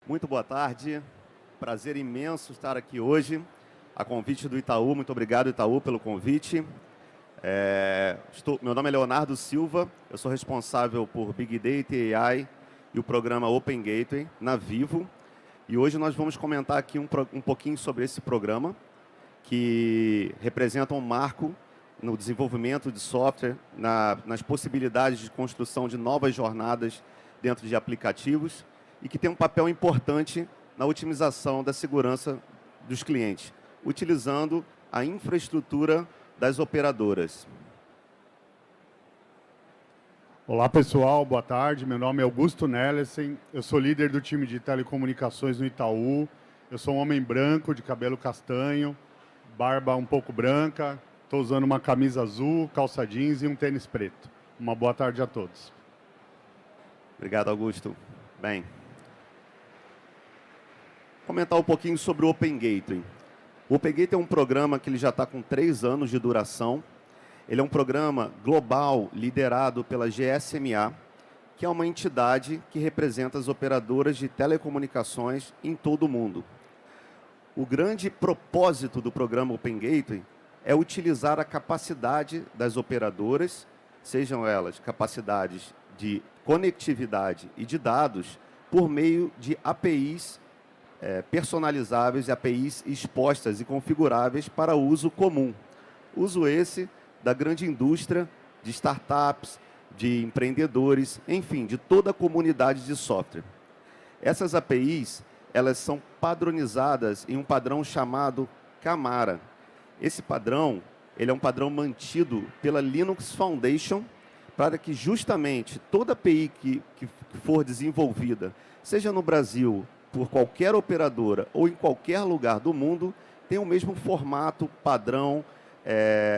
Muito boa tarde, prazer imenso estar aqui hoje, a convite do Itaú, muito obrigado Itaú pelo convite. Meu nome é Leonardo Silva, eu sou responsável por Big Data e AI e o programa Open Gateway na Vivo. E hoje nós vamos comentar aqui um pouquinho sobre esse programa, que representa um marco no desenvolvimento de software, nas possibilidades de construção de novas jornadas dentro de aplicativos, e que tem um papel importante na otimização da segurança dos clientes, utilizando a infraestrutura das operadoras. Olá pessoal, boa tarde. Meu nome é Augusto Nellesen, eu sou líder do time de telecomunicações no Itaú. Eu sou um homem branco, de cabelo castanho, barba um pouco branca, estou usando uma camisa azul, calça jeans e um tênis preto. Uma boa tarde a todos. Obrigado, Augusto. Bem, comentar um pouquinho sobre o Open Gateway. O Open Gateway é um programa que ele já está com 3 anos de duração. Ele é um programa global liderado pela GSMA, que é uma entidade que representa as operadoras de telecomunicações em todo o mundo. O grande propósito do programa Open Gateway é utilizar a capacidade das operadoras, sejam elas capacidades de conectividade e de dados, por meio de APIs personalizáveis e APIs expostas e configuráveis para uso comum. Uso esse da grande indústria, de startups, de empreendedores, enfim, de toda a comunidade de software. Essas APIs, elas são padronizadas em um padrão chamado Camara. Esse padrão, ele é um padrão mantido pela Linux Foundation, para que justamente toda API que for desenvolvida, seja no Brasil, por qualquer operadora ou em qualquer lugar do mundo, tenha o mesmo formato, padrão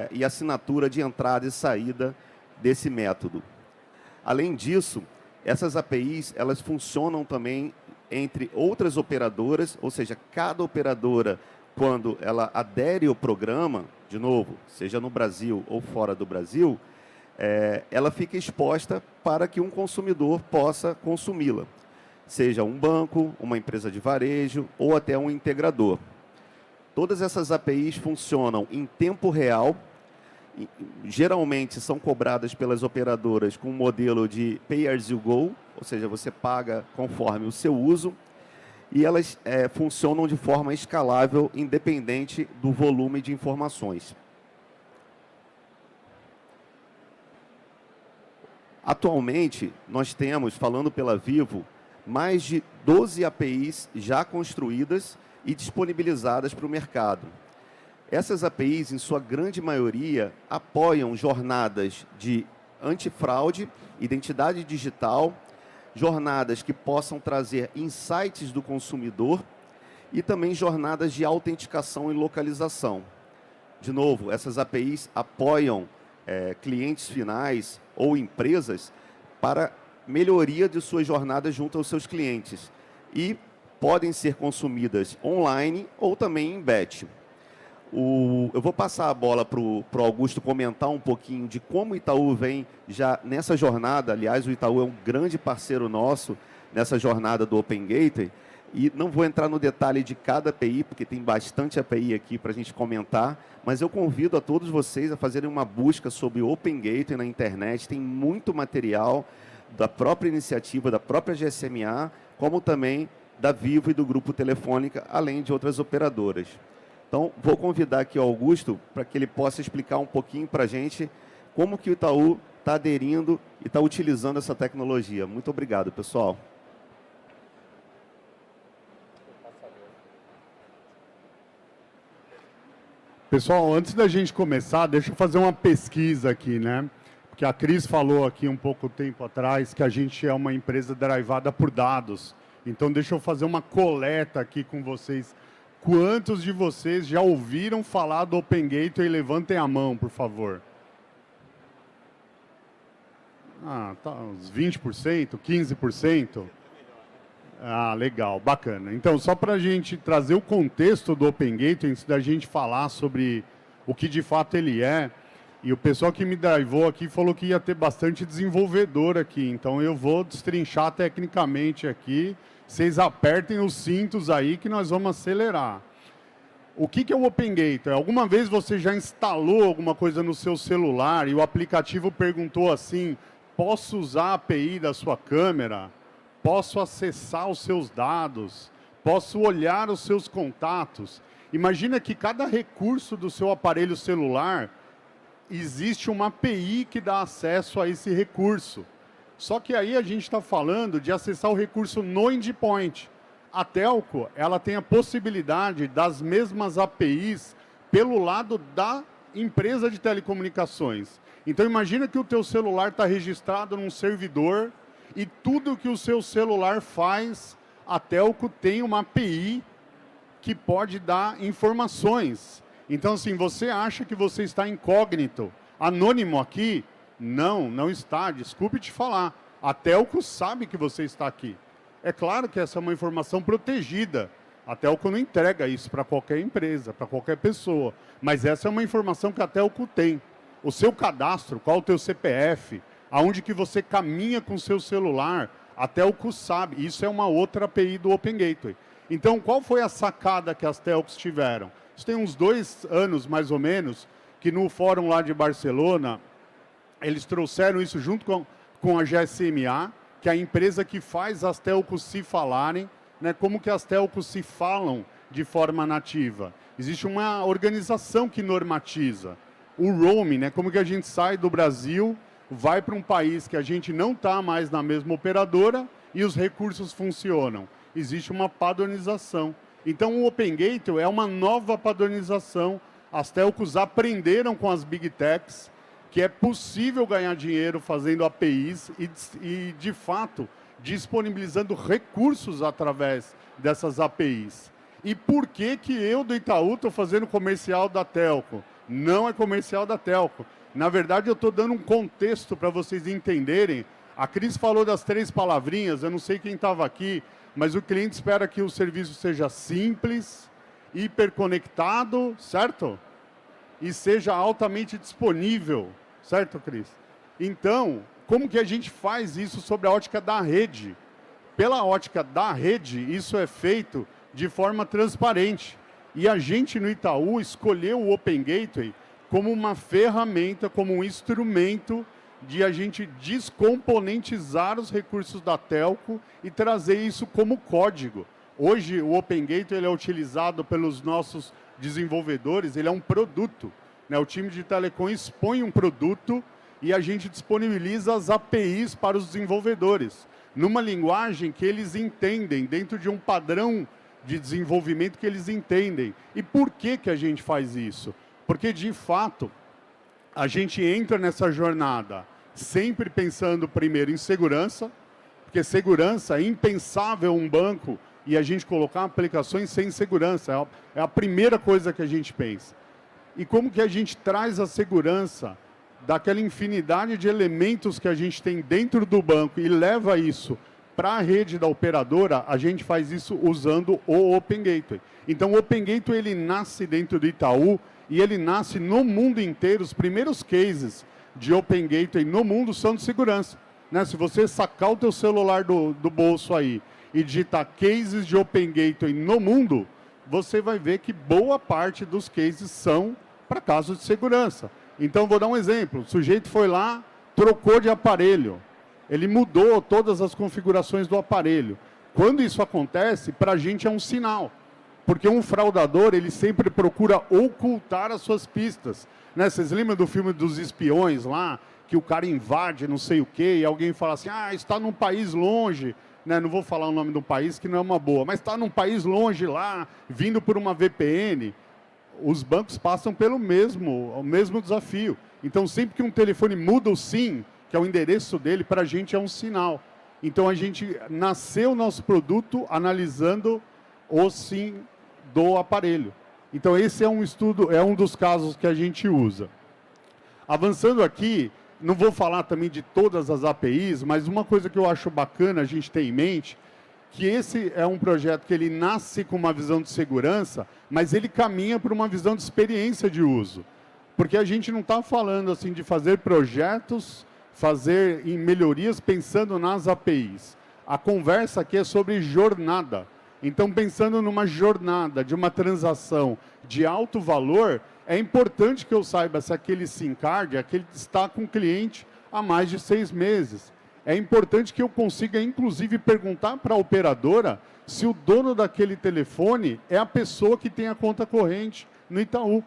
e assinatura de entrada e saída desse método. Além disso, essas APIs elas funcionam também entre outras operadoras, ou seja, cada operadora, quando ela adere ao programa, de novo, seja no Brasil ou fora do Brasil, ela fica exposta para que um consumidor possa consumi-la, seja um banco, uma empresa de varejo ou até um integrador. Todas essas APIs funcionam em tempo real, geralmente são cobradas pelas operadoras com um modelo de pay as you go, ou seja, você paga conforme o seu uso, e elas funcionam de forma escalável, independente do volume de informações. Atualmente, nós temos, falando pela Vivo, mais de 12 APIs já construídas e disponibilizadas para o mercado. Essas APIs, em sua grande maioria, apoiam jornadas de antifraude, identidade digital, jornadas que possam trazer insights do consumidor e também jornadas de autenticação e localização. De novo, essas APIs apoiam clientes finais ou empresas para melhoria de suas jornadas junto aos seus clientes e podem ser consumidas online ou também em batch. Eu vou passar a bola para o Augusto comentar um pouquinho de como o Itaú vem já nessa jornada. Aliás, o Itaú é um grande parceiro nosso nessa jornada do Open Gateway, e não vou entrar no detalhe de cada API, porque tem bastante API aqui para a gente comentar, mas eu convido a todos vocês a fazerem uma busca sobre Open Gateway na internet. Tem muito material da própria iniciativa, da própria GSMA, como também da Vivo e do Grupo Telefônica, além de outras operadoras. Então, vou convidar aqui o Augusto para que ele possa explicar um pouquinho para a gente como que o Itaú está aderindo e está utilizando essa tecnologia. Muito obrigado, pessoal. Pessoal, antes da gente começar, deixa eu fazer uma pesquisa aqui, né? Porque a Cris falou aqui um pouco tempo atrás que a gente é uma empresa derivada por dados. Então, deixa eu fazer uma coleta aqui com vocês. Quantos de vocês já ouviram falar do Open Gateway? Levantem a mão, por favor. Tá, uns 20%, 15%. Legal, bacana. Então, só para a gente trazer o contexto do Open Gateway, antes da gente falar sobre o que de fato ele é, E o pessoal que me drivou aqui falou que ia ter bastante desenvolvedor aqui. Então eu vou destrinchar tecnicamente aqui. Vocês apertem os cintos aí que nós vamos acelerar. O que é o Open Gateway? Alguma vez você já instalou alguma coisa no seu celular e o aplicativo perguntou assim, posso usar a API da sua câmera? Posso acessar os seus dados? Posso olhar os seus contatos? Imagina que cada recurso do seu aparelho celular existe uma API que dá acesso a esse recurso. Só que aí a gente está falando de acessar o recurso no endpoint. A telco, ela tem a possibilidade das mesmas APIs pelo lado da empresa de telecomunicações. Então imagina que o teu celular está registrado num servidor e tudo que o seu celular faz, a telco tem uma API que pode dar informações. Então, assim, você acha que você está incógnito, anônimo aqui? Não, não está. Desculpe te falar. A telco sabe que você está aqui. É claro que essa é uma informação protegida. A telco não entrega isso para qualquer empresa, para qualquer pessoa. Mas essa é uma informação que a telco tem. O seu cadastro, qual é o teu CPF, aonde que você caminha com o seu celular, a telco sabe. Isso é uma outra API do Open Gateway. Então, qual foi a sacada que as telcos tiveram? Isso tem uns 2 anos, mais ou menos, que no fórum lá de Barcelona, eles trouxeram isso junto com a GSMA, que é a empresa que faz as telcos se falarem, né, como que as telcos se falam de forma nativa. Existe uma organização que normatiza. O roaming, né, como que a gente sai do Brasil, vai para um país que a gente não está mais na mesma operadora e os recursos funcionam. Existe uma padronização. Então, o Open Gateway é uma nova padronização. As telcos aprenderam com as Big Techs que é possível ganhar dinheiro fazendo APIs e, de fato, disponibilizando recursos através dessas APIs. E por que eu, do Itaú, estou fazendo comercial da telco? Não é comercial da telco. Na verdade, eu estou dando um contexto para vocês entenderem. A Cris falou das 3 palavrinhas, eu não sei quem estava aqui, mas o cliente espera que o serviço seja simples, hiperconectado, certo? E seja altamente disponível, certo, Cris? Então, como que a gente faz isso sobre a ótica da rede? Pela ótica da rede, isso é feito de forma transparente. E a gente no Itaú escolheu o Open Gateway como uma ferramenta, como um instrumento de a gente descomponentizar os recursos da telco e trazer isso como código. Hoje, o Open Gateway ele é utilizado pelos nossos desenvolvedores, ele é um produto, né? O time de telecom expõe um produto e a gente disponibiliza as APIs para os desenvolvedores, numa linguagem que eles entendem, dentro de um padrão de desenvolvimento que eles entendem. E por que a gente faz isso? Porque, de fato, a gente entra nessa jornada sempre pensando primeiro em segurança, porque segurança é impensável um banco e a gente colocar aplicações sem segurança. É a primeira coisa que a gente pensa. E como que a gente traz a segurança daquela infinidade de elementos que a gente tem dentro do banco e leva isso para a rede da operadora, a gente faz isso usando o Open Gateway. Então, o Open Gateway ele nasce dentro do Itaú e ele nasce no mundo inteiro. Os primeiros cases de Open Gateway no mundo são de segurança, né? Se você sacar o teu celular do bolso aí e digitar cases de Open Gateway no mundo, você vai ver que boa parte dos cases são para casos de segurança. Então, vou dar um exemplo. O sujeito foi lá, trocou de aparelho. Ele mudou todas as configurações do aparelho. Quando isso acontece, para a gente é um sinal. Porque um fraudador, ele sempre procura ocultar as suas pistas, né? Vocês lembram do filme dos espiões lá, que o cara invade não sei o quê, e alguém fala assim, está num país longe, né? Não vou falar o nome do país, que não é uma boa, mas está num país longe lá, vindo por uma VPN. Os bancos passam pelo o mesmo desafio. Então, sempre que um telefone muda o SIM, que é o endereço dele, para a gente é um sinal. Então, a gente nasceu o nosso produto analisando o SIM do aparelho. Então, esse é um estudo, é um dos casos que a gente usa. Avançando aqui, não vou falar também de todas as APIs, mas uma coisa que eu acho bacana a gente ter em mente, que esse é um projeto que ele nasce com uma visão de segurança, mas ele caminha para uma visão de experiência de uso. Porque a gente não está falando assim de fazer projetos, fazer em melhorias pensando nas APIs. A conversa aqui é sobre jornada. Então, pensando numa jornada de uma transação de alto valor, é importante que eu saiba se aquele SIM card está com o cliente há mais de 6 meses. É importante que eu consiga, inclusive, perguntar para a operadora se o dono daquele telefone é a pessoa que tem a conta corrente no Itaú.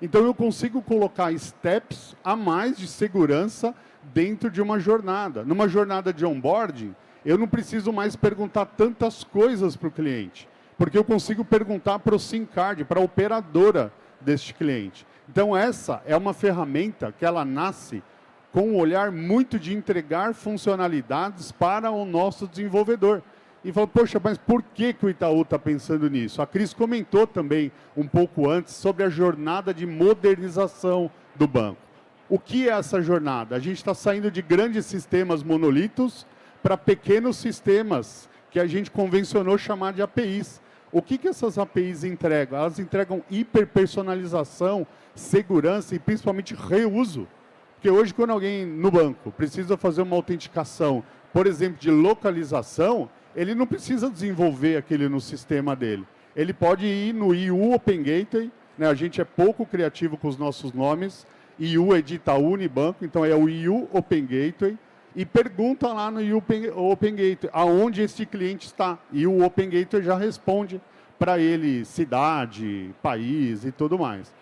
Então, eu consigo colocar steps a mais de segurança dentro de uma jornada. Numa jornada de onboarding, eu não preciso mais perguntar tantas coisas para o cliente, porque eu consigo perguntar para o SIM card, para a operadora deste cliente. Então, essa é uma ferramenta que ela nasce com um olhar muito de entregar funcionalidades para o nosso desenvolvedor. E fala, poxa, mas por que o Itaú está pensando nisso? A Cris comentou também um pouco antes sobre a jornada de modernização do banco. O que é essa jornada? A gente está saindo de grandes sistemas monolitos para pequenos sistemas que a gente convencionou chamar de APIs. O que essas APIs entregam? Elas entregam hiperpersonalização, segurança e principalmente reuso. Porque hoje, quando alguém no banco precisa fazer uma autenticação, por exemplo, de localização, ele não precisa desenvolver aquele no sistema dele. Ele pode ir no IU Open Gateway, né? A gente é pouco criativo com os nossos nomes. IU é de Itaú Unibanco, então é o IU Open Gateway. E pergunta lá no IU Open Gateway aonde esse cliente está. E o Open Gateway já responde para ele cidade, país e tudo mais.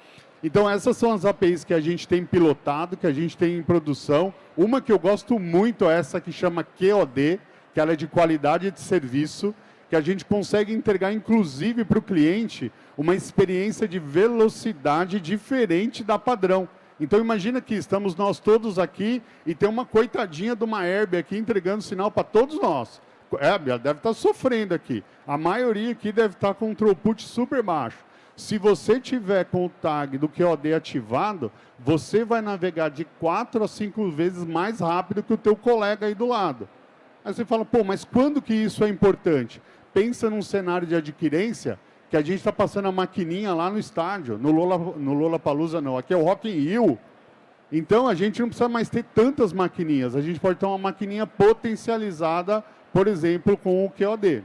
Então, essas são as APIs que a gente tem pilotado, que a gente tem em produção. Uma que eu gosto muito é essa que chama QOD, que ela é de qualidade de serviço, que a gente consegue entregar, inclusive, para o cliente, uma experiência de velocidade diferente da padrão. Então, imagina que estamos nós todos aqui e tem uma coitadinha de uma Herb aqui entregando sinal para todos nós. Herb, ela deve estar sofrendo aqui. A maioria aqui deve estar com um throughput super baixo. Se você tiver com o tag do QOD ativado, você vai navegar de 4 a 5 vezes mais rápido que o teu colega aí do lado. Aí você fala, pô, mas quando que isso é importante? Pensa num cenário de adquirência que a gente está passando a maquininha lá no estádio, no Lollapalooza não, aqui é o Rock in Rio. Então, a gente não precisa mais ter tantas maquininhas, a gente pode ter uma maquininha potencializada, por exemplo, com o QOD.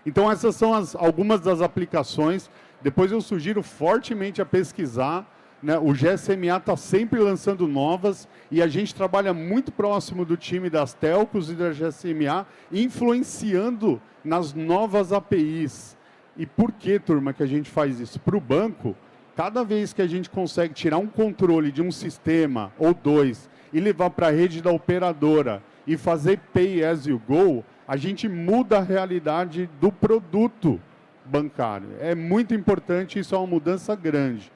Então, essas são algumas das aplicações. Depois eu sugiro fortemente a pesquisar, né? O GSMA está sempre lançando novas e a gente trabalha muito próximo do time das telcos e da GSMA, influenciando nas novas APIs. E por que, turma, que a gente faz isso? Para o banco, cada vez que a gente consegue tirar um controle de um sistema ou dois e levar para a rede da operadora e fazer pay as you go, a gente muda a realidade do produto bancário. É muito importante, isso é uma mudança grande.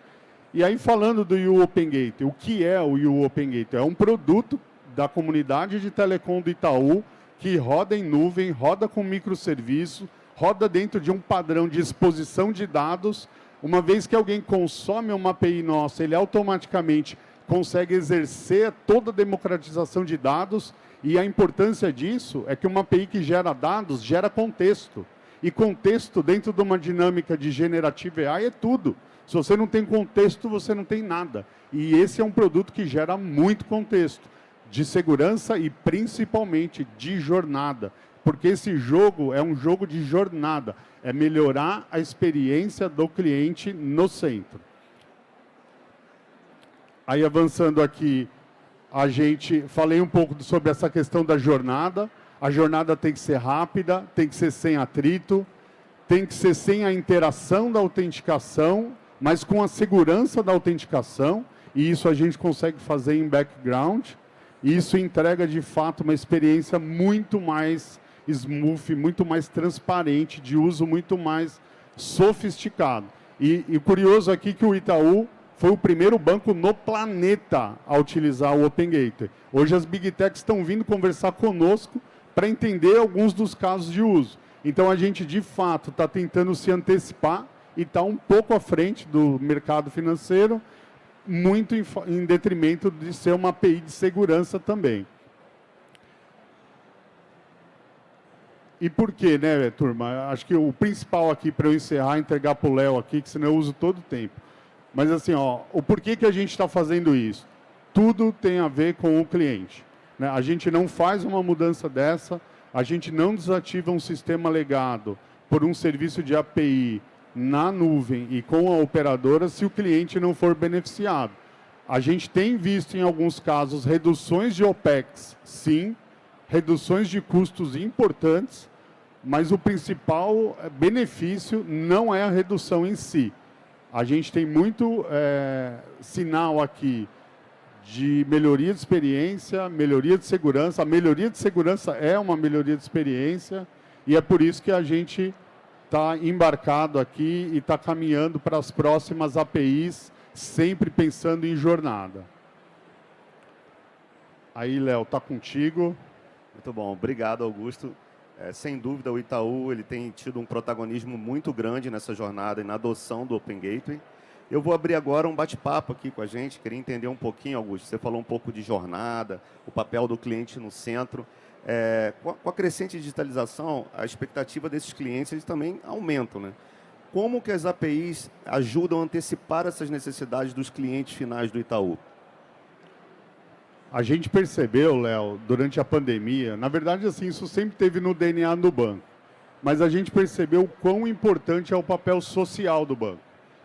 E aí, falando do IU Open Gateway, o que é o IU Open Gateway? É um produto da comunidade de telecom do Itaú que roda em nuvem, roda com microserviço, roda dentro de um padrão de exposição de dados. Uma vez que alguém consome uma API nossa, ele automaticamente consegue exercer toda a democratização de dados. E a importância disso é que uma API que gera dados, gera contexto. E contexto, dentro de uma dinâmica de Generative AI, é tudo. Se você não tem contexto, você não tem nada. E esse é um produto que gera muito contexto, de segurança e principalmente de jornada. Porque esse jogo é um jogo de jornada. É melhorar a experiência do cliente no centro. Aí, avançando aqui, falei um pouco sobre essa questão da jornada. A jornada tem que ser rápida, tem que ser sem atrito, tem que ser sem a interação da autenticação, mas com a segurança da autenticação, e isso a gente consegue fazer em background, e isso entrega, de fato, uma experiência muito mais smooth, muito mais transparente, de uso muito mais sofisticado. E curioso aqui que o Itaú foi o primeiro banco no planeta a utilizar o Open Gateway. Hoje as Big Techs estão vindo conversar conosco para entender alguns dos casos de uso. Então, a gente, de fato, está tentando se antecipar e está um pouco à frente do mercado financeiro, muito em detrimento de ser uma API de segurança também. E por quê, né, turma? Acho que o principal aqui, para eu encerrar, entregar para o Léo aqui, que senão eu uso todo o tempo. Mas assim, ó, o porquê que a gente está fazendo isso? Tudo tem a ver com o cliente, né? A gente não faz uma mudança dessa, a gente não desativa um sistema legado por um serviço de API na nuvem e com a operadora se o cliente não for beneficiado. A gente tem visto em alguns casos reduções de OPEX, sim, reduções de custos importantes, mas o principal benefício não é a redução em si. A gente tem muito sinal aqui de melhoria de experiência, melhoria de segurança. A melhoria de segurança é uma melhoria de experiência e é por isso que a gente está embarcado aqui e está caminhando para as próximas APIs, sempre pensando em jornada. Aí, Léo, está contigo. Muito bom, obrigado, Augusto. Sem dúvida, o Itaú ele tem tido um protagonismo muito grande nessa jornada e na adoção do Open Gateway. Eu vou abrir agora um bate-papo aqui com a gente, queria entender um pouquinho, Augusto, você falou um pouco de jornada, o papel do cliente no centro. Com a crescente digitalização, a expectativa desses clientes eles também aumentam, né? Como que as APIs ajudam a antecipar essas necessidades dos clientes finais do Itaú? A gente percebeu, Léo, durante a pandemia, na verdade, assim, isso sempre teve no DNA do banco, mas a gente percebeu o quão importante é o papel social do banco.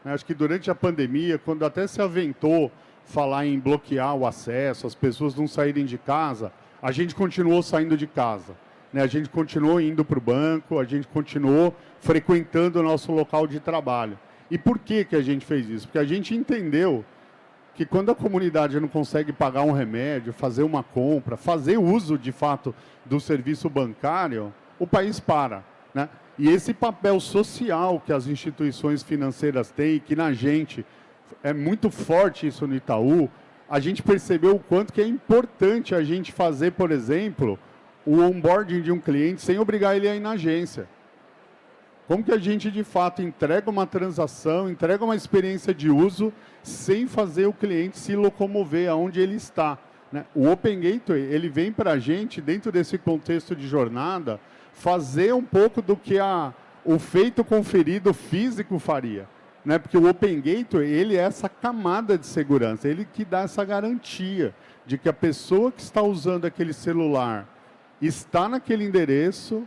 Acho que durante a pandemia, quando até se aventou falar em bloquear o acesso, as pessoas não saírem de casa, a gente continuou saindo de casa, né? A gente continuou indo para o banco, a gente continuou frequentando o nosso local de trabalho. E por que a gente fez isso? Porque a gente entendeu que quando a comunidade não consegue pagar um remédio, fazer uma compra, fazer uso, de fato, do serviço bancário, o país para, né? E esse papel social que as instituições financeiras têm, que na gente é muito forte isso no Itaú, a gente percebeu o quanto que é importante a gente fazer, por exemplo, o onboarding de um cliente sem obrigar ele a ir na agência. Como que a gente, de fato, entrega uma transação, entrega uma experiência de uso sem fazer o cliente se locomover aonde ele está, né? O Open Gateway, ele vem para a gente, dentro desse contexto de jornada, fazer um pouco do que o feito conferido físico faria, né? Porque o Open Gateway, ele é essa camada de segurança, ele que dá essa garantia de que a pessoa que está usando aquele celular está naquele endereço,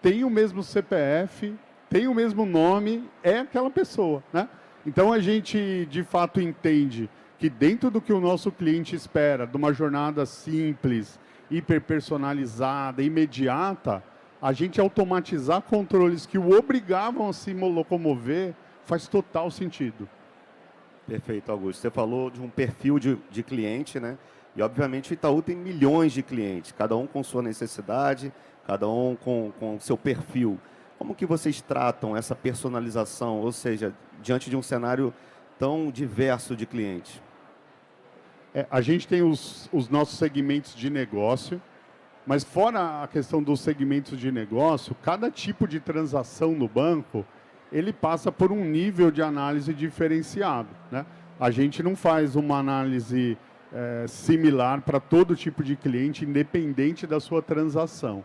tem o mesmo CPF, tem o mesmo nome, é aquela pessoa, né? Então, a gente, de fato, entende que dentro do que o nosso cliente espera, de uma jornada simples, hiperpersonalizada, imediata, a gente automatizar controles que o obrigavam a se locomover faz total sentido. Perfeito, Augusto. Você falou de um perfil de cliente, né? E, obviamente, o Itaú tem milhões de clientes, cada um com sua necessidade, cada um com seu perfil. Como que vocês tratam essa personalização, ou seja, diante de um cenário tão diverso de clientes? A gente tem os nossos segmentos de negócio, mas fora a questão dos segmentos de negócio, cada tipo de transação no banco, ele passa por um nível de análise diferenciado, né? A gente não faz uma análise similar para todo tipo de cliente, independente da sua transação.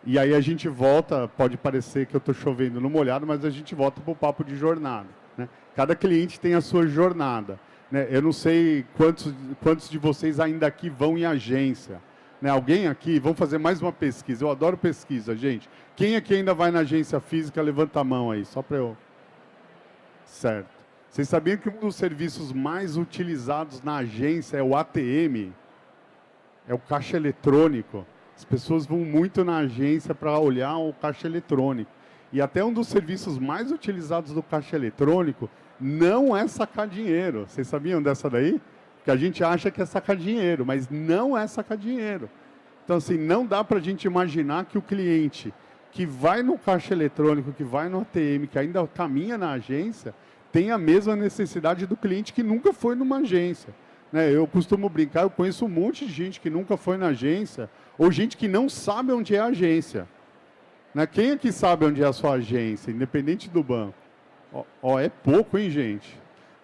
E aí a gente volta, pode parecer que eu estou chovendo no molhado, mas a gente volta para o papo de jornada, né? Cada cliente tem a sua jornada, né? Eu não sei quantos de vocês ainda aqui vão em agência, né? Alguém aqui, vamos fazer mais uma pesquisa, eu adoro pesquisa, gente. Quem aqui ainda vai na agência física, levanta a mão aí, só para eu... Certo. Vocês sabiam que um dos serviços mais utilizados na agência é o ATM? É o caixa eletrônico. As pessoas vão muito na agência para olhar o caixa eletrônico. E até um dos serviços mais utilizados do caixa eletrônico não é sacar dinheiro. Vocês sabiam dessa daí? Que a gente acha que é sacar dinheiro, mas não é sacar dinheiro. Então, assim, não dá para a gente imaginar que o cliente que vai no caixa eletrônico, que vai no ATM, que ainda caminha na agência, tem a mesma necessidade do cliente que nunca foi numa agência, né? Eu costumo brincar, eu conheço um monte de gente que nunca foi na agência, ou gente que não sabe onde é a agência, né? Quem aqui sabe onde é a sua agência, independente do banco? É pouco, hein, gente?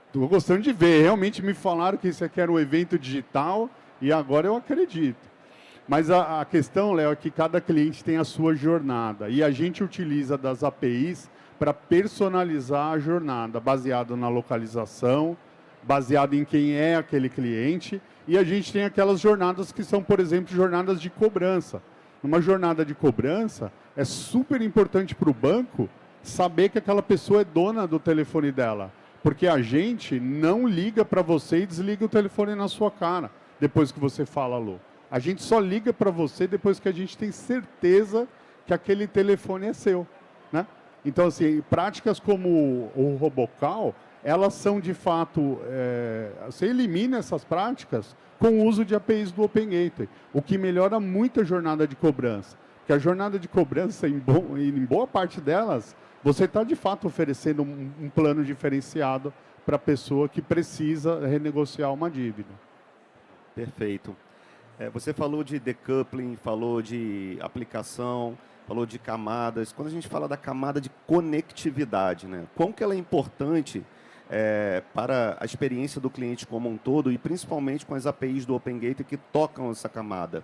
Estou gostando de ver. Realmente me falaram que isso aqui era um evento digital e agora eu acredito. Mas a questão, Léo, é que cada cliente tem a sua jornada e a gente utiliza das APIs para personalizar a jornada, baseado na localização, baseado em quem é aquele cliente, e a gente tem aquelas jornadas que são, por exemplo, jornadas de cobrança. Numa jornada de cobrança, é super importante para o banco saber que aquela pessoa é dona do telefone dela, porque a gente não liga para você e desliga o telefone na sua cara, depois que você fala alô. A gente só liga para você depois que a gente tem certeza que aquele telefone é seu, né? Então, assim, práticas como o Robocal, elas são, de fato, você elimina essas práticas com o uso de APIs do Open Gateway, o que melhora muito a jornada de cobrança. Porque a jornada de cobrança, em boa parte delas, você está, de fato, oferecendo um plano diferenciado para a pessoa que precisa renegociar uma dívida. Perfeito. Você falou de decoupling, falou de aplicação, falou de camadas. Quando a gente fala da camada de conectividade, né? Quão que ela é importante para a experiência do cliente como um todo e principalmente com as APIs do Open Gateway que tocam essa camada?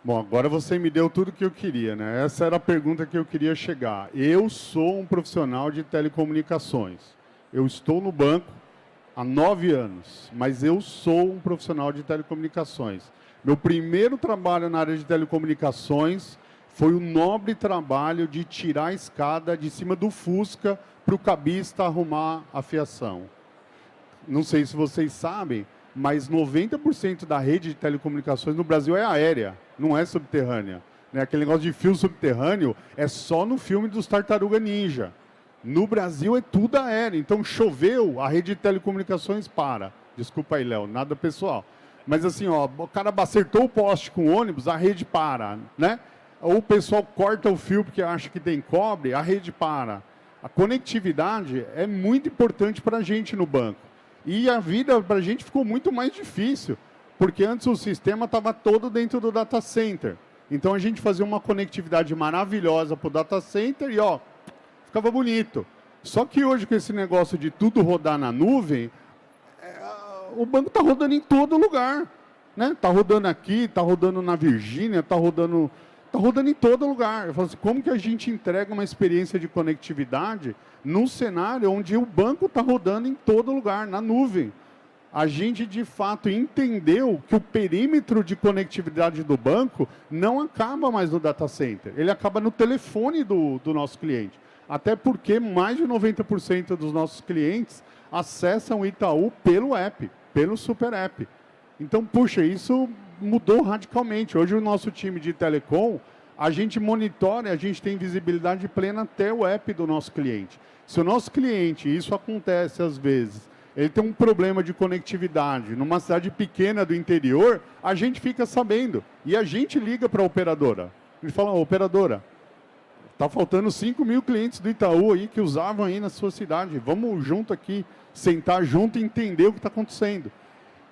Bom, agora você me deu tudo que eu queria, né? Essa era a pergunta que eu queria chegar. Eu sou um profissional de telecomunicações. Eu estou no banco há 9 anos, mas eu sou um profissional de telecomunicações. Meu primeiro trabalho na área de telecomunicações foi o nobre trabalho de tirar a escada de cima do Fusca para o cabista arrumar a fiação. Não sei se vocês sabem, mas 90% da rede de telecomunicações no Brasil é aérea, não é subterrânea. Né? Aquele negócio de fio subterrâneo é só no filme dos Tartaruga Ninja. No Brasil é tudo aéreo, então choveu, a rede de telecomunicações para. Desculpa aí, Léo, nada pessoal. Mas assim, ó, o cara acertou o poste com o ônibus, a rede para, né? Ou o pessoal corta o fio porque acha que tem cobre, a rede para. A conectividade é muito importante para a gente no banco. E a vida para a gente ficou muito mais difícil, porque antes o sistema estava todo dentro do data center. Então a gente fazia uma conectividade maravilhosa para o data center e ó, ficava bonito. Só que hoje com esse negócio de tudo rodar na nuvem, o banco está rodando em todo lugar. Está rodando aqui, está rodando na Virgínia, está rodando em todo lugar. Eu falo assim, como que a gente entrega uma experiência de conectividade num cenário onde o banco está rodando em todo lugar, na nuvem? A gente, de fato, entendeu que o perímetro de conectividade do banco não acaba mais no data center. Ele acaba no telefone do nosso cliente. Até porque mais de 90% dos nossos clientes acessam o Itaú pelo app, pelo Super App. Então, puxa, isso mudou radicalmente. Hoje o nosso time de telecom, a gente monitora, a gente tem visibilidade plena até o app do nosso cliente. Se o nosso cliente, isso acontece às vezes, ele tem um problema de conectividade numa cidade pequena do interior, a gente fica sabendo. E a gente liga para a operadora. A gente fala, operadora, está faltando 5 mil clientes do Itaú aí que usavam aí na sua cidade. Vamos junto aqui, sentar junto e entender o que está acontecendo.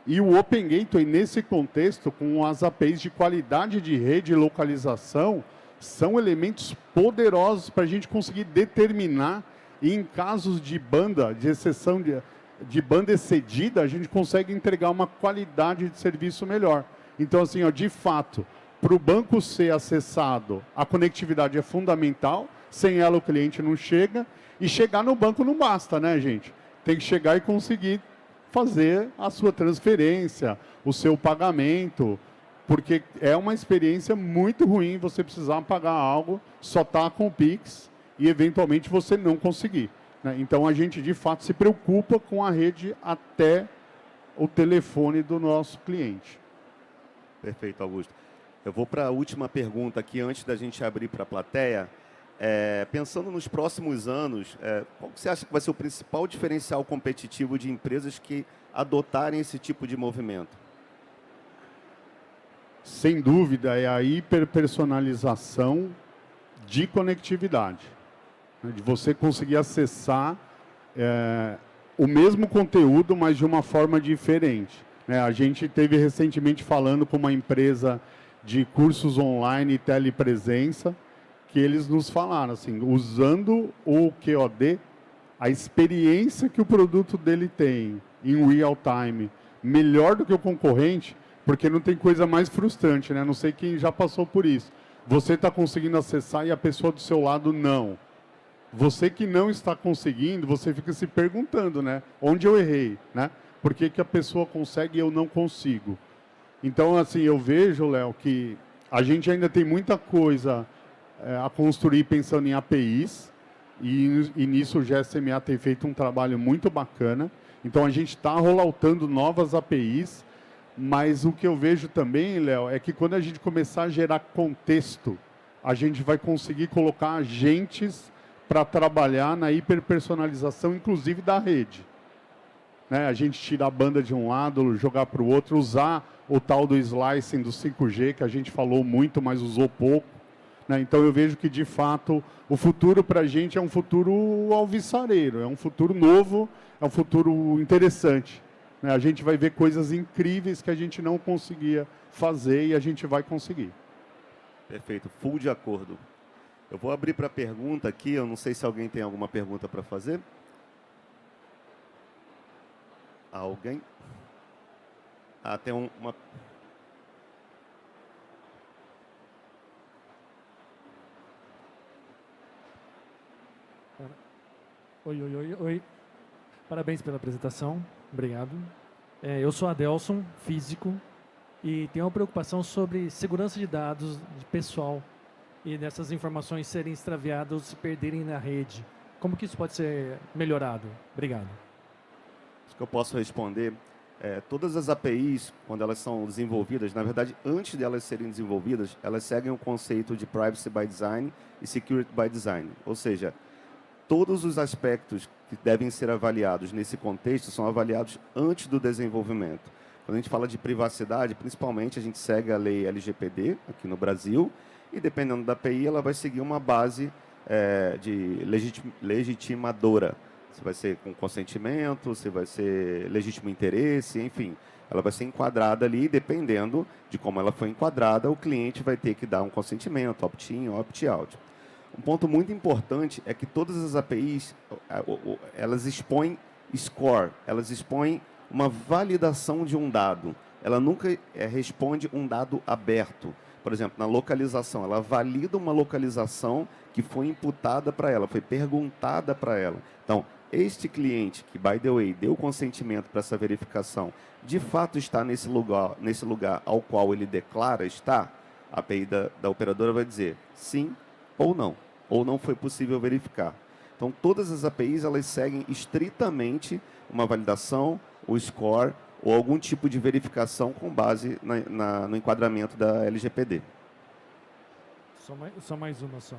E o Open Gateway, nesse contexto, com as APIs de qualidade de rede e localização, são elementos poderosos para a gente conseguir determinar, e em casos de banda, de exceção de banda excedida, a gente consegue entregar uma qualidade de serviço melhor. Então, assim, ó, de fato, para o banco ser acessado, a conectividade é fundamental, sem ela o cliente não chega, e chegar no banco não basta, né, gente? Tem que chegar e conseguir fazer a sua transferência, o seu pagamento, porque é uma experiência muito ruim você precisar pagar algo, só está com o Pix e eventualmente você não conseguir. Né? Então a gente de fato se preocupa com a rede até o telefone do nosso cliente. Perfeito, Augusto. Eu vou para a última pergunta aqui, antes da gente abrir para a plateia. Pensando nos próximos anos, qual você acha que vai ser o principal diferencial competitivo de empresas que adotarem esse tipo de movimento? Sem dúvida, é a hiperpersonalização de conectividade. Né? De você conseguir acessar o mesmo conteúdo, mas de uma forma diferente. Né? A gente teve recentemente falando com uma empresa de cursos online e telepresença, que eles nos falaram, assim, usando o QOD, a experiência que o produto dele tem em real time, melhor do que o concorrente, porque não tem coisa mais frustrante, né? Não sei quem já passou por isso. Você está conseguindo acessar e a pessoa do seu lado não. Você que não está conseguindo, você fica se perguntando, né? Onde eu errei, né? Por que a pessoa consegue e eu não consigo? Então, assim, eu vejo, Léo, que a gente ainda tem muita coisa a construir pensando em APIs, e nisso o GSMA tem feito um trabalho muito bacana. Então, a gente está rolloutando novas APIs, mas o que eu vejo também, Léo, é que quando a gente começar a gerar contexto, a gente vai conseguir colocar agentes para trabalhar na hiperpersonalização, inclusive da rede. Né? A gente tirar a banda de um lado, jogar para o outro, usar o tal do slicing do 5G, que a gente falou muito, mas usou pouco. Né? Então, eu vejo que, de fato, o futuro para a gente é um futuro alvissareiro, é um futuro novo, é um futuro interessante. Né? A gente vai ver coisas incríveis que a gente não conseguia fazer e a gente vai conseguir. Perfeito, full de acordo. Eu vou abrir para pergunta aqui, eu não sei se alguém tem alguma pergunta para fazer. Alguém? Tem uma... Oi. Parabéns pela apresentação, obrigado. Eu sou Adelson, físico, e tenho uma preocupação sobre segurança de dados de pessoal e dessas informações serem extraviadas, se perderem na rede. Como que isso pode ser melhorado? Obrigado. Acho que eu posso responder. Todas as APIs, quando elas são desenvolvidas, na verdade, antes de elas serem desenvolvidas, elas seguem o conceito de Privacy by Design e Security by Design. Ou seja, todos os aspectos que devem ser avaliados nesse contexto são avaliados antes do desenvolvimento. Quando a gente fala de privacidade, principalmente, a gente segue a lei LGPD aqui no Brasil e, dependendo da API, ela vai seguir uma base de legitimadora. Se vai ser com consentimento, se vai ser legítimo interesse, enfim. Ela vai ser enquadrada ali, dependendo de como ela foi enquadrada, o cliente vai ter que dar um consentimento, opt-in ou opt-out. Um ponto muito importante é que todas as APIs, elas expõem score, elas expõem uma validação de um dado. Ela nunca responde um dado aberto. Por exemplo, na localização, ela valida uma localização que foi imputada para ela, foi perguntada para ela. Então, este cliente que, by the way, deu consentimento para essa verificação, de fato está nesse lugar ao qual ele declara estar, a API da operadora vai dizer sim ou não foi possível verificar. Então, todas as APIs elas seguem estritamente uma validação, o score ou algum tipo de verificação com base no enquadramento da LGPD. Só mais uma só.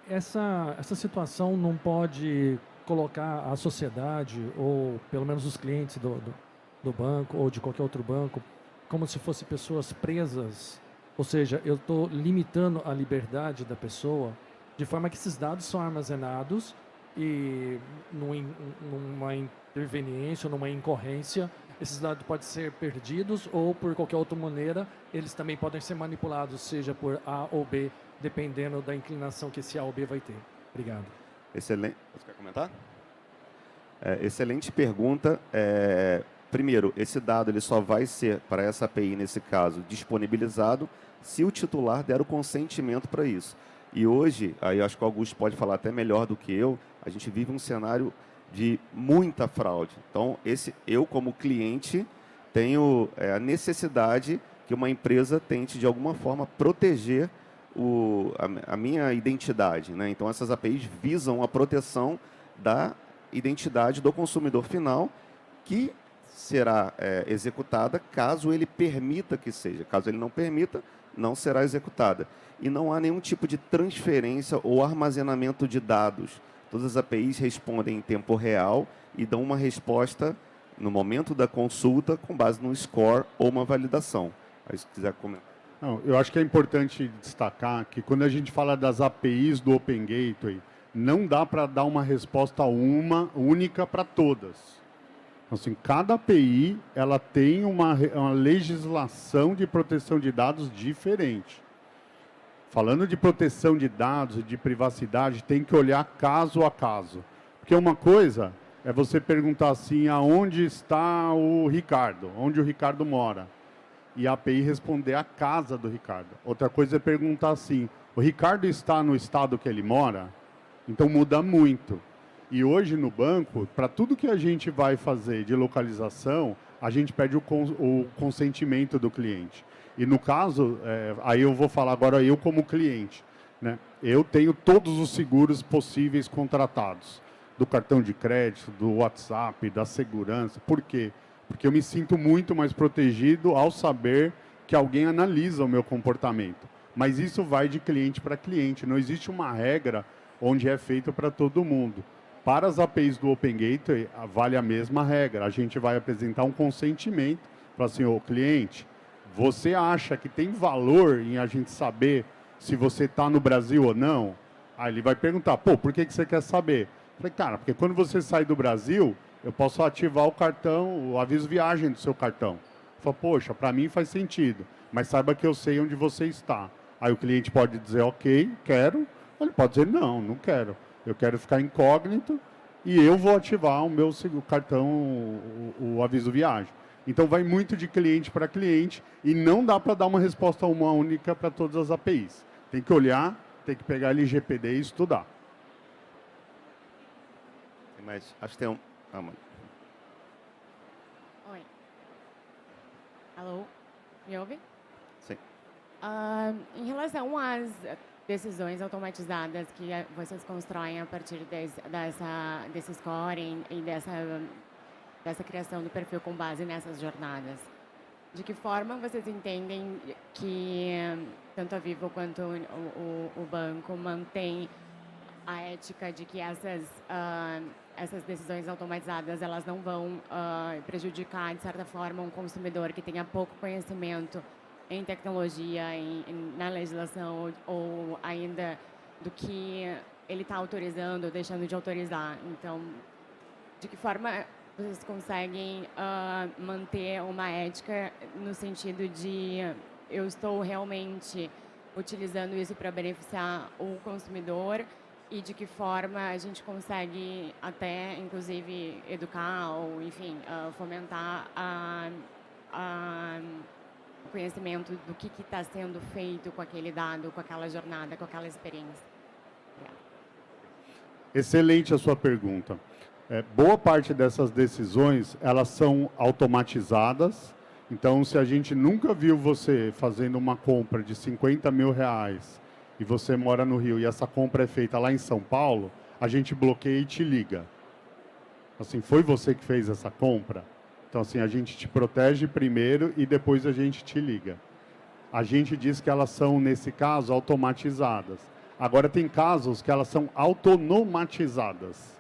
Essa situação não pode colocar a sociedade, ou pelo menos os clientes do banco, ou de qualquer outro banco, como se fossem pessoas presas? Ou seja, eu estou limitando a liberdade da pessoa, de forma que esses dados são armazenados e numa interveniência, numa incorrência, esses dados podem ser perdidos ou, por qualquer outra maneira, eles também podem ser manipulados, seja por A ou B, dependendo da inclinação que esse A ou B vai ter. Obrigado. Excelente. Você quer comentar? Excelente pergunta. Primeiro, esse dado ele só vai ser, para essa API, nesse caso, disponibilizado se o titular der o consentimento para isso. E hoje, aí acho que o Augusto pode falar até melhor do que eu, a gente vive um cenário de muita fraude. Então, eu como cliente, tenho a necessidade que uma empresa tente, de alguma forma, proteger a minha identidade. Né? Então, essas APIs visam a proteção da identidade do consumidor final, que será executada caso ele permita que seja. Caso ele não permita, não será executada. E não há nenhum tipo de transferência ou armazenamento de dados. Todas as APIs respondem em tempo real e dão uma resposta no momento da consulta com base no score ou uma validação. Aí, se quiser comentar. Não, eu acho que é importante destacar que quando a gente fala das APIs do Open Gateway, não dá para dar uma resposta única para todas. Assim, cada API ela tem uma legislação de proteção de dados diferente. Falando de proteção de dados e de privacidade, tem que olhar caso a caso. Porque uma coisa é você perguntar assim, aonde está o Ricardo? Onde o Ricardo mora? E a API responder a casa do Ricardo. Outra coisa é perguntar assim, o Ricardo está no estado que ele mora? Então muda muito. E hoje no banco, para tudo que a gente vai fazer de localização, a gente pede o consentimento do cliente. E no caso, aí eu vou falar agora eu como cliente, né? Eu tenho todos os seguros possíveis contratados, do cartão de crédito, do WhatsApp, da segurança. Por quê? Porque eu me sinto muito mais protegido ao saber que alguém analisa o meu comportamento. Mas isso vai de cliente para cliente, não existe uma regra onde é feito para todo mundo. Para as APIs do Open Gateway, vale a mesma regra. A gente vai apresentar um consentimento para assim, ô cliente, você acha que tem valor em a gente saber se você está no Brasil ou não? Aí ele vai perguntar, pô, por que você quer saber? Eu falei, cara, porque quando você sai do Brasil, eu posso ativar o cartão, o aviso viagem do seu cartão. Eu falo, poxa, para mim faz sentido, mas saiba que eu sei onde você está. Aí o cliente pode dizer, ok, quero. Ele pode dizer, não, não quero. Eu quero ficar incógnito e eu vou ativar o meu cartão, o aviso viagem. Então, vai muito de cliente para cliente e não dá para dar uma resposta uma única para todas as APIs. Tem que olhar, tem que pegar LGPD e estudar. Mas acho que tem um... Ah, mano. Oi. Alô? Me ouve? Sim. Em relação às decisões automatizadas que vocês constroem a partir desse scoring e dessa criação do perfil com base nessas jornadas, de que forma vocês entendem que tanto a Vivo quanto o banco mantém a ética de que essas decisões automatizadas elas não vão prejudicar, de certa forma, um consumidor que tenha pouco conhecimento em tecnologia, na legislação ou ainda do que ele está autorizando ou deixando de autorizar. Então, de que forma vocês conseguem manter uma ética no sentido de eu estou realmente utilizando isso para beneficiar o consumidor e de que forma a gente consegue até, inclusive, educar ou, enfim, fomentar o conhecimento do que está sendo feito com aquele dado, com aquela jornada, com aquela experiência. Obrigada. Excelente a sua pergunta. Boa parte dessas decisões, elas são automatizadas. Então, se a gente nunca viu você fazendo uma compra de 50 mil reais e você mora no Rio e essa compra é feita lá em São Paulo, a gente bloqueia e te liga. Assim, foi você que fez essa compra? Então, assim, a gente te protege primeiro e depois a gente te liga. A gente diz que elas são, nesse caso, automatizadas. Agora, tem casos que elas são autonomatizadas.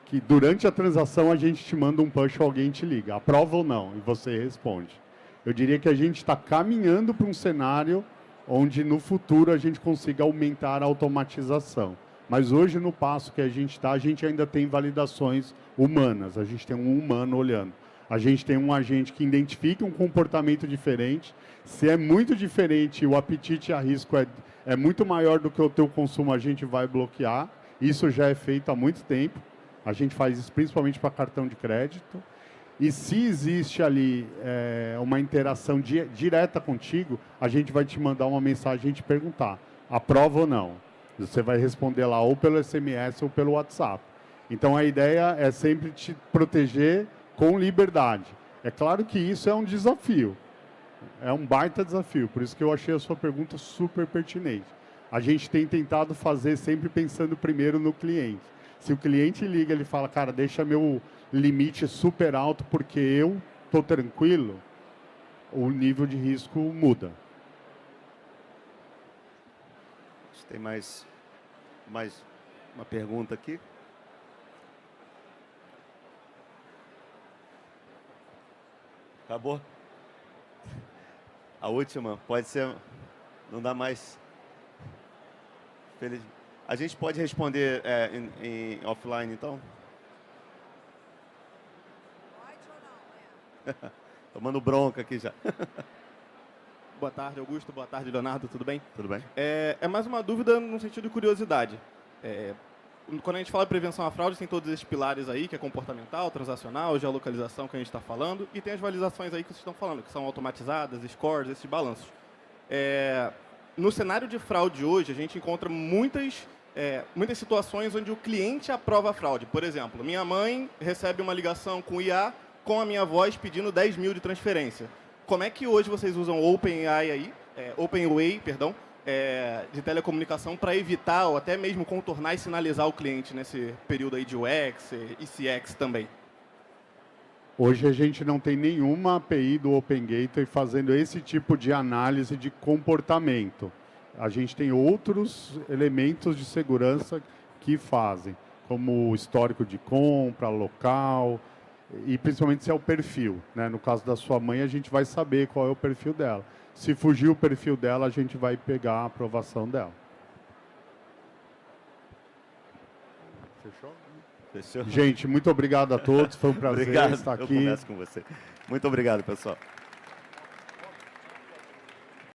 Que durante a transação a gente te manda um push ou alguém te liga. Aprova ou não? E você responde. Eu diria que a gente está caminhando para um cenário onde no futuro a gente consiga aumentar a automatização. Mas hoje, no passo que a gente está, a gente ainda tem validações humanas. A gente tem um humano olhando. A gente tem um agente que identifica um comportamento diferente. Se é muito diferente, o apetite a risco é muito maior do que o teu consumo, a gente vai bloquear. Isso já é feito há muito tempo. A gente faz isso principalmente para cartão de crédito. E se existe ali uma interação direta contigo, a gente vai te mandar uma mensagem e te perguntar, aprova ou não? Você vai responder lá ou pelo SMS ou pelo WhatsApp. Então, a ideia é sempre te proteger com liberdade. É claro que isso é um desafio. É um baita desafio. Por isso que eu achei a sua pergunta super pertinente. A gente tem tentado fazer sempre pensando primeiro no cliente. Se o cliente liga, ele fala, cara, deixa meu limite super alto porque eu estou tranquilo, o nível de risco muda. Tem mais uma pergunta aqui? Acabou? A última, pode ser, não dá mais. Feliz. A gente pode responder em offline, então? Pode ou não? Tomando bronca aqui já. Boa tarde, Augusto. Boa tarde, Leonardo. Tudo bem? Tudo bem? É mais uma dúvida no sentido de curiosidade. Quando a gente fala de prevenção à fraude, tem todos esses pilares aí, que é comportamental, transacional, geolocalização que a gente está falando, e tem as validações aí que vocês estão falando, que são automatizadas, scores, esses balanços. No cenário de fraude hoje, a gente encontra muitas muitas situações onde o cliente aprova a fraude. Por exemplo, minha mãe recebe uma ligação com o IA com a minha voz pedindo 10 mil de transferência. Como é que hoje vocês usam OpenWay, de telecomunicação para evitar ou até mesmo contornar e sinalizar o cliente nesse período aí de UX e CX também? Hoje a gente não tem nenhuma API do Open Gateway fazendo esse tipo de análise de comportamento. A gente tem outros elementos de segurança que fazem, como o histórico de compra, local, e principalmente se é o perfil, né? No caso da sua mãe, a gente vai saber qual é o perfil dela. Se fugir o perfil dela, a gente vai pegar a aprovação dela. Fechou? Fechou? Gente, muito obrigado a todos. Foi um prazer Obrigado. estar Eu aqui. começo com você. Muito obrigado, pessoal.